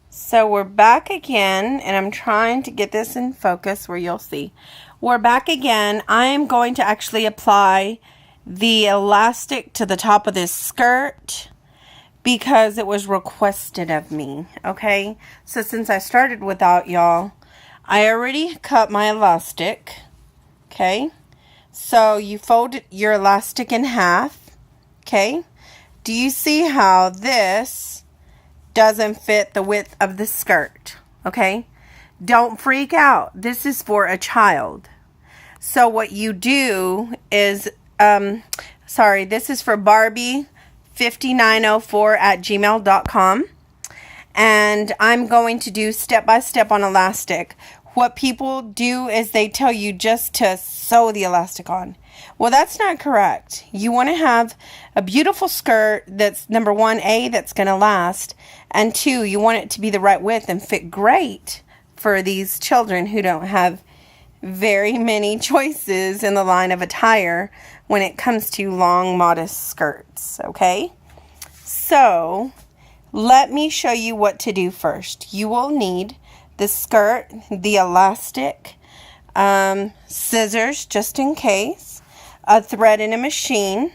So we're back again, and I'm trying to get this in focus where you'll see. We're back again. I am going to actually apply the elastic to the top of this skirt because it was requested of me, okay? So since I started without y'all, I already cut my elastic, okay? So you fold your elastic in half, okay? Do you see how this doesn't fit the width of the skirt, okay? Don't freak out. This is for a child. So what you do is, this is for Barbie5904@gmail.com. And I'm going to do step-by-step on elastic. What people do is they tell you just to sew the elastic on. Well, that's not correct. You want to have a beautiful skirt that's, number one, that's going to last. And two, you want it to be the right width and fit great for these children who don't have very many choices in the line of attire when it comes to long, modest skirts, okay? So, let me show you what to do first. You will need the skirt, the elastic, scissors just in case, a thread and a machine,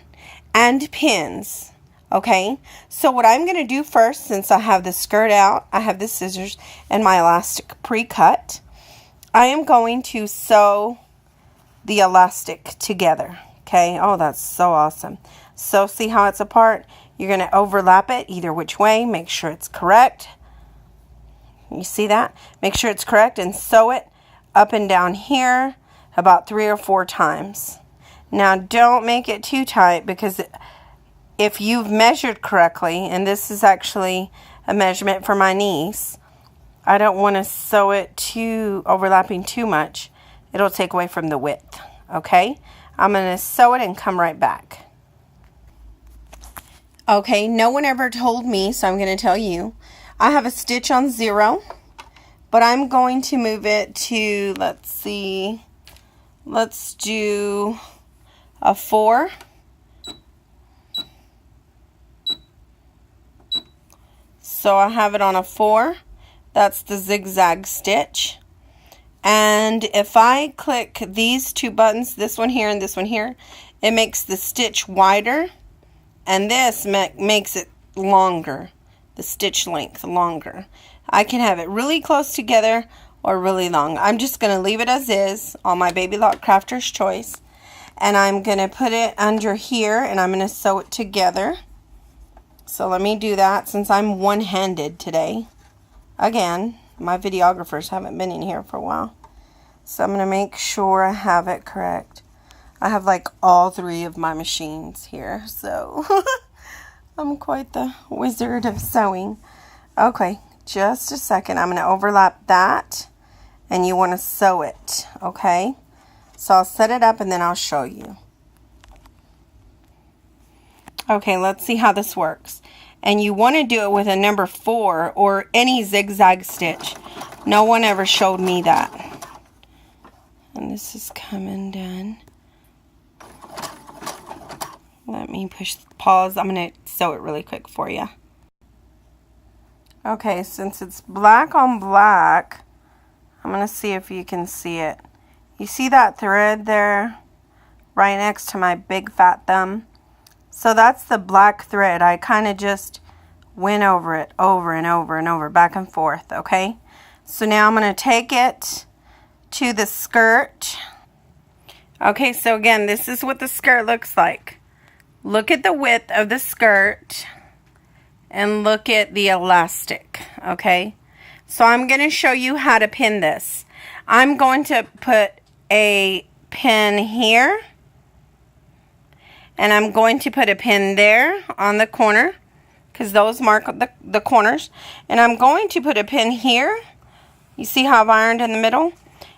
and pins. Okay, so what I'm going to do first, since I have the skirt out, I have the scissors and my elastic pre-cut, I am going to sew the elastic together. Okay, oh, that's so awesome. So see how it's apart? You're going to overlap it either which way. Make sure it's correct. You see that? Make sure it's correct and sew it up and down here about 3 or 4 times. Now, don't make it too tight because if you've measured correctly, and this is actually a measurement for my niece, I don't want to sew it overlapping too much. It'll take away from the width, okay? I'm going to sew it and come right back. Okay, no one ever told me, so I'm going to tell you. I have a stitch on 0, but I'm going to move it to, let's do a 4. So I have it on a 4. That's the zigzag stitch. And if I click these 2 buttons, this one here and this one here, it makes the stitch wider. And this makes it longer, the stitch length longer. I can have it really close together or really long. I'm just going to leave it as is on my Baby Lock Crafter's Choice. And I'm going to put it under here and I'm going to sew it together. So let me do that since I'm one-handed today. Again, my videographers haven't been in here for a while. So I'm going to make sure I have it correct. I have like all 3 of my machines here. So I'm quite the wizard of sewing. Okay, just a second. I'm going to overlap that. And you want to sew it. Okay. So I'll set it up and then I'll show you. Okay, let's see how this works. And you want to do it with a number 4 or any zigzag stitch. No one ever showed me that. And this is coming down. Let me push pause. I'm going to sew it really quick for you. Okay, since it's black on black, I'm going to see if you can see it. You see that thread there right next to my big fat thumb? So that's the black thread. I kind of just went over it over and over and over, back and forth, okay? So now I'm going to take it to the skirt. Okay, so again, this is what the skirt looks like. Look at the width of the skirt and look at the elastic, okay? So I'm going to show you how to pin this. I'm going to put a pin here. And I'm going to put a pin there on the corner because those mark the corners. And I'm going to put a pin here. You see how I've ironed in the middle?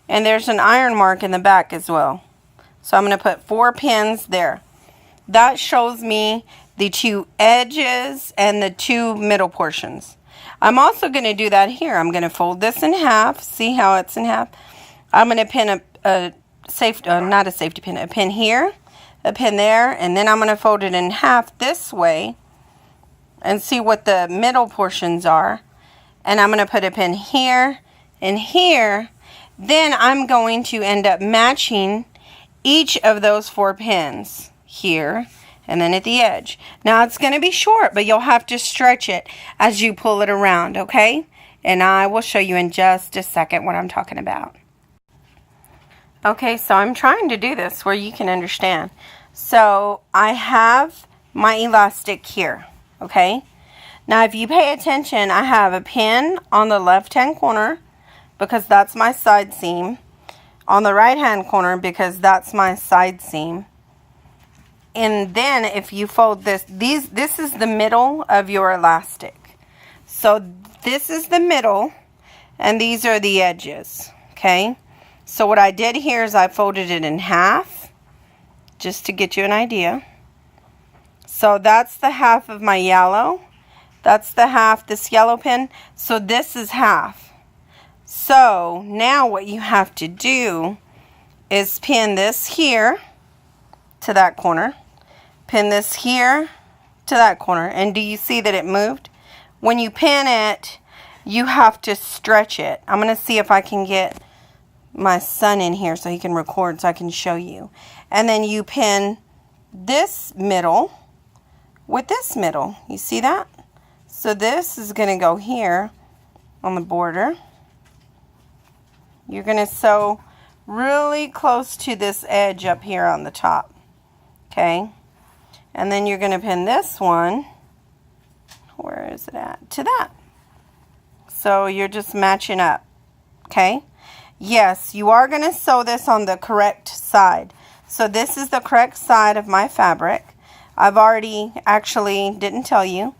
And there's an iron mark in the back as well. So I'm going to put 4 pins there. That shows me the 2 edges and the 2 middle portions. I'm also going to do that here. I'm going to fold this in half. See how it's in half? I'm going to pin a pin here, a pin there, and then I'm going to fold it in half this way and see what the middle portions are. And I'm going to put a pin here and here. Then I'm going to end up matching each of those 4 pins here and then at the edge. Now it's going to be short, but you'll have to stretch it as you pull it around, okay? And I will show you in just a second what I'm talking about. Okay, so I'm trying to do this where you can understand. So I have my elastic here, okay? Now if you pay attention, I have a pin on the left-hand corner because that's my side seam. On the right-hand corner because that's my side seam. And then if you fold this, this is the middle of your elastic. So this is the middle and these are the edges, okay? So what I did here is I folded it in half just to get you an idea. So that's the half of my yellow. That's the half, this yellow pin. So this is half. So now what you have to do is pin this here to that corner. Pin this here to that corner. And do you see that it moved? When you pin it, you have to stretch it. I'm going to see if I can get my son in here so he can record so I can show you. And then you pin this middle with this middle. You see that? So this is going to go here on the border. You're going to sew really close to this edge up here on the top. Okay? And then you're going to pin this one. Where is it at? To that. So you're just matching up. Okay? Yes, you are going to sew this on the correct side. So this is the correct side of my fabric. I've already, actually didn't tell you,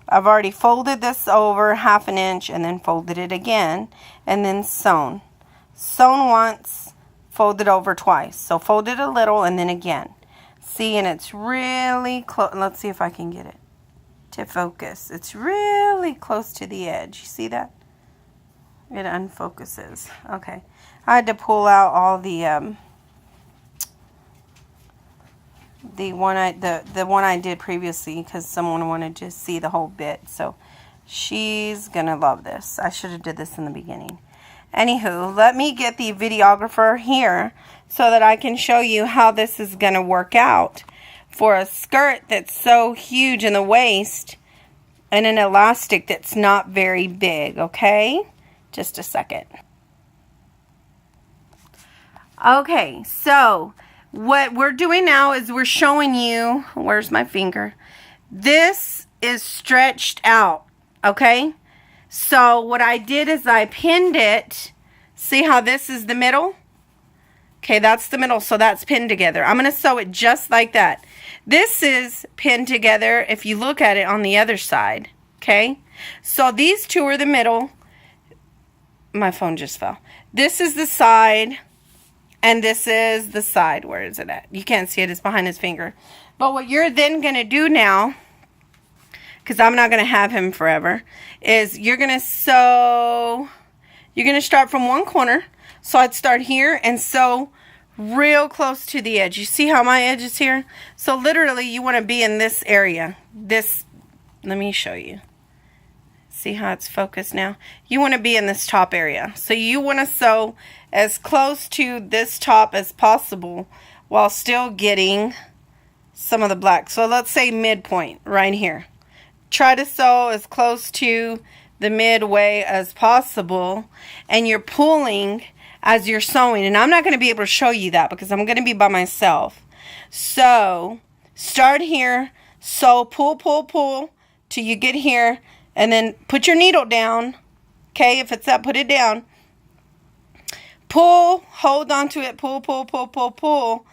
I've already folded this over 1/2 inch and then folded it again and then sewn. Sewn once, folded over twice. So folded a little and then again. See, and it's really close. Let's see if I can get it to focus. It's really close to the edge. You see that? It unfocuses. Okay. I had to pull out all the one I did previously because someone wanted to see the whole bit. So she's gonna love this. I should have did this in the beginning. Anywho, let me get the videographer here so that I can show you how this is gonna work out for a skirt that's so huge in the waist and an elastic that's not very big, okay? Just a second. Okay, so what we're doing now is we're showing you, where's my finger? This is stretched out, okay? So what I did is I pinned it. See how this is the middle? Okay, that's the middle, so that's pinned together. I'm going to sew it just like that. This is pinned together if you look at it on the other side, okay? So these two are the middle. My phone just fell. This is the side, and this is the side. Where is it at? You can't see it. It's behind his finger. But what you're then going to do now, because I'm not going to have him forever, is you're going to sew, you're going to start from one corner. So I'd start here and sew real close to the edge. You see how my edge is here? So literally you want to be in this area. This, let me show you. See how it's focused now? You want to be in this top area. So you want to sew as close to this top as possible while still getting some of the black. So let's say midpoint right here. Try to sew as close to the midway as possible, and you're pulling as you're sewing. And I'm not going to be able to show you that because I'm going to be by myself. So start here, sew, pull, pull, pull till you get here, and then put your needle down. Okay, if it's up, put it down. Pull, hold onto it, pull, pull, pull, pull, pull.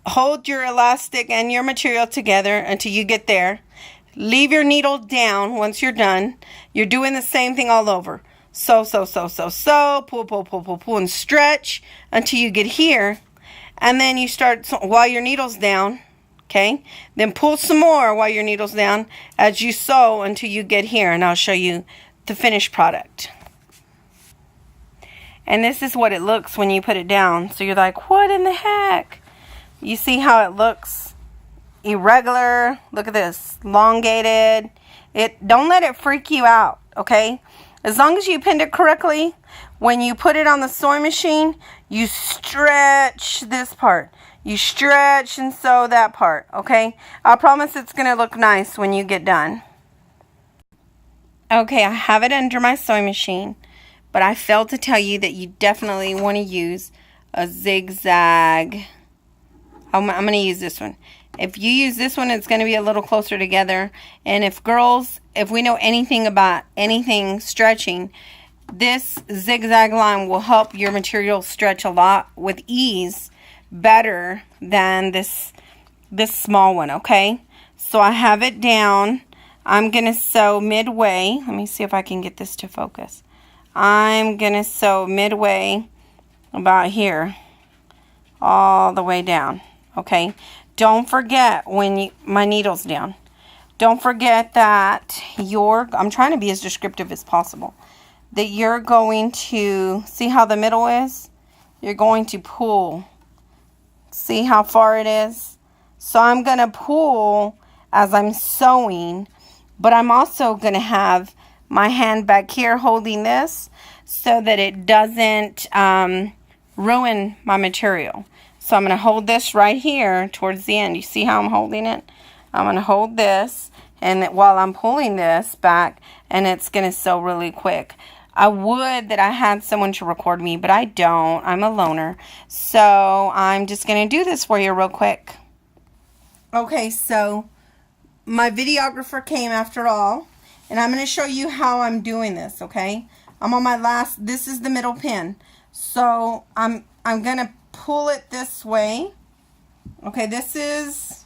Hold your elastic and your material together until you get there. Leave your needle down once you're done. You're doing the same thing all over. Sew, sew, sew, sew, sew. Pull, pull, pull, pull, pull, and stretch until you get here. And then you start while your needle's down. Okay? Then pull some more while your needle's down as you sew until you get here. And I'll show you the finished product. And this is what it looks when you put it down. So you're like, what in the heck? You see how it looks irregular? Look at this. Elongated. Don't let it freak you out, okay? As long as you pinned it correctly, when you put it on the sewing machine, you stretch this part. You stretch and sew that part, okay? I promise it's going to look nice when you get done. Okay, I have it under my sewing machine, but I failed to tell you that you definitely want to use a zigzag. I'm going to use this one. If you use this one, it's going to be a little closer together. And if we know anything about anything stretching, this zigzag line will help your material stretch a lot with ease better than this small one, okay? So I have it down. I'm going to sew midway. Let me see if I can get this to focus. I'm going to sew midway about here all the way down, okay? Don't forget my needle's down. Don't forget that I'm trying to be as descriptive as possible, that you're going to, see how the middle is? You're going to pull. See how far it is? So I'm going to pull as I'm sewing, but I'm also going to have my hand back here holding this so that it doesn't ruin my material. So I'm going to hold this right here towards the end. You see how I'm holding it? I'm going to hold this, and while I'm pulling this back, and it's going to sew really quick. I would that I had someone to record me, but I don't. I'm a loner. So I'm just going to do this for you real quick. Okay, so my videographer came after all, and I'm going to show you how I'm doing this, okay? I'm on my last, this is the middle pin. So I'm going to pull it this way. Okay, this is